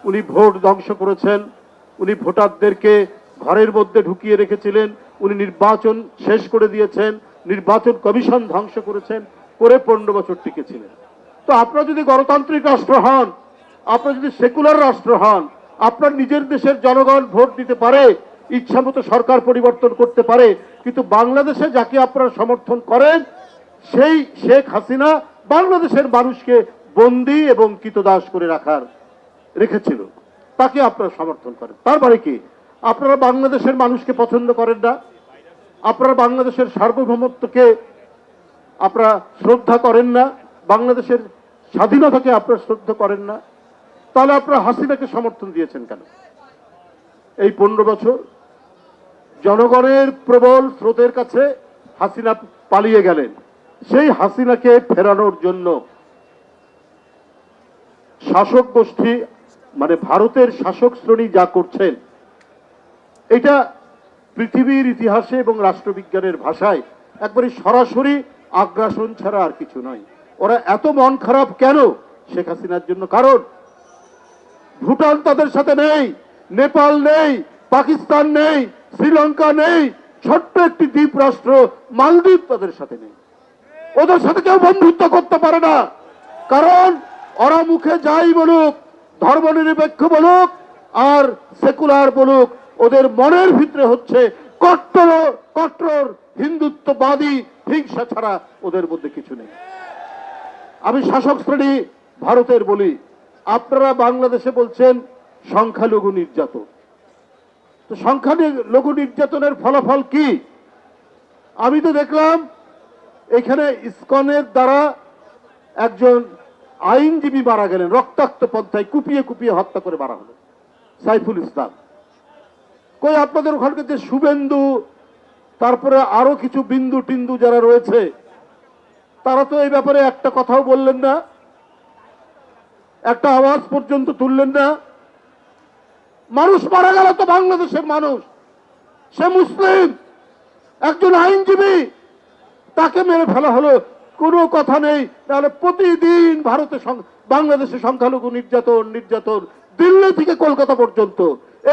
উনি ভোট ধ্বংস করেছেন, উনি ভোটারদেরকে ঘরের মধ্যে ঢুকিয়ে রেখেছিলেন, উনি নির্বাচন শেষ করে দিয়েছেন, নির্বাচন কমিশন ধ্বংস করেছেন, করে 15 বছর টিকেছিলেন। তো আপনারা যদি গণতান্ত্রিক রাষ্ট্র হন, আপনারা যদি সেকুলার রাষ্ট্র হন, আপনার নিজের দেশের জনগণ ভোট দিতে পারে, ইচ্ছামতো সরকার পরিবর্তন করতে পারে, কিন্তু বাংলাদেশে যাকে আপনারা সমর্থন করেন সেই শেখ হাসিনা বাংলাদেশের মানুষকে বন্দী এবং কৃতদাস করে রেখেছিল, তাকে আপনারা সমর্থন করেন। তার মানে কি আপনারা বাংলাদেশের মানুষকে পছন্দ করেন না? আপনারা বাংলাদেশের সার্বভৌমত্বকে আপনারা শ্রদ্ধা করেন না? বাংলাদেশের স্বাধীনতাকে আপনারা শ্রদ্ধা করেন না? তাহলে আপনারা হাসিনাকে সমর্থন দিয়েছেন কেন? এই 15 বছর জনগণের প্রবল স্রোতের কাছে হাসিনা পালিয়ে গেলেন। সেই হাসিনাকে ফেরানোর জন্য শাসক গোষ্ঠী মানে ভারতের শাসক শ্রেণী যা করছেন, এটা পৃথিবীর ইতিহাসে এবং রাষ্ট্রবিজ্ঞানের ভাষায় একবারে সরাসরি আগ্রাসন ছাড়া আর কিছু নয়। ওরা এত মন খারাপ কেন শেখ হাসিনার জন্য? কারণ ভুটান তাদের সাথে নেই, নেপাল নেই, পাকিস্তান নেই, শ্রীলঙ্কা নেই, ছোট্ট একটি দ্বীপ রাষ্ট্র মালদ্বীপ তাদের সাথে নেই। ওদের সাথে কেউ বন্ধুত্ব করতে পারে না, কারণ ওরা মুখে যাই বলুক, ধর্মনিরপেক্ষ বলুক আর সেকুলার বলুক, ওদের মনের ভিতরে হচ্ছে কট্টর হিন্দুত্ববাদী হিংসা ছাড়া ওদের মধ্যে কিছু নেই। আমি শাসক শ্রেণী ভারতের বলি, আপনারা বাংলাদেশে বলছেন সংখ্যালঘু নির্যাতন, তো সংখ্যালঘু নির্যাতনের ফলাফল কি? আমি তো দেখলাম এখানে ইসকনের দ্বারা একজন আইনজীবী মারা গেলেন, রক্তাক্ত পন্থায় কুপিয়ে কুপিয়ে হত্যা করে মারা হলো, সাইফুল ইসলাম। কই আপনাদের ওখানকার যে শুভেন্দু, তারপরে আরো কিছু বিন্দু টিন্দু যারা রয়েছে, তারা তো এই ব্যাপারে একটা কথাও বললেন না, একটা আওয়াজ পর্যন্ত তুললেন না। মানুষ মারা গেল তো বাংলাদেশের মানুষ, সে মুসলিম, একজন আইনজীবী, তাকে মেরে ফেলা হলো, কোনো কথা নেই। তাহলে প্রতিদিন বাংলাদেশে সংখ্যালঘু নির্যাতন দিল্লি থেকে কলকাতা পর্যন্ত,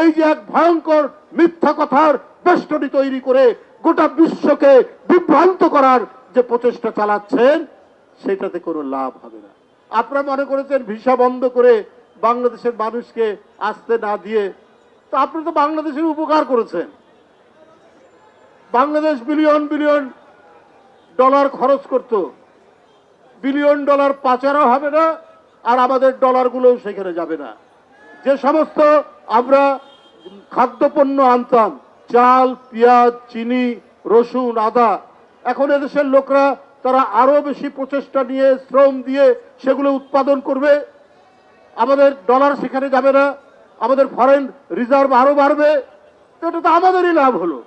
এই যে এক ভয়ঙ্কর মিথ্যা কথার বেষ্টনী তৈরি করে গোটা বিশ্বকে বিভ্রান্ত করার যে প্রচেষ্টা চালাচ্ছেন, সেটাতে কোনো লাভ হবে না। আপনারা মনে করেছেন ভিসা বন্ধ করে বাংলাদেশের মানুষকে আসতে না দিয়ে, তো আপনি তো বাংলাদেশের উপকার করেছেন। বাংলাদেশ বিলিয়ন বিলিয়ন ডলার খরচ করত, বিলিয়ন ডলার পাচারও হবে না, আর আমাদের ডলারগুলোও সেখানে যাবে না। যে সমস্ত আমরা খাদ্যপণ্য আনতাম, চাল, পেঁয়াজ, চিনি, রসুন, আদা, এখন এদেশের লোকরা তারা আরো বেশি প্রচেষ্টা নিয়ে শ্রম দিয়ে সেগুলো উৎপাদন করবে, আমাদের ডলার সেখানে যাবে না, আমাদের ফরেন রিজার্ভ আরো বাড়বে, তো এটা তো আমাদেরই লাভ হলো।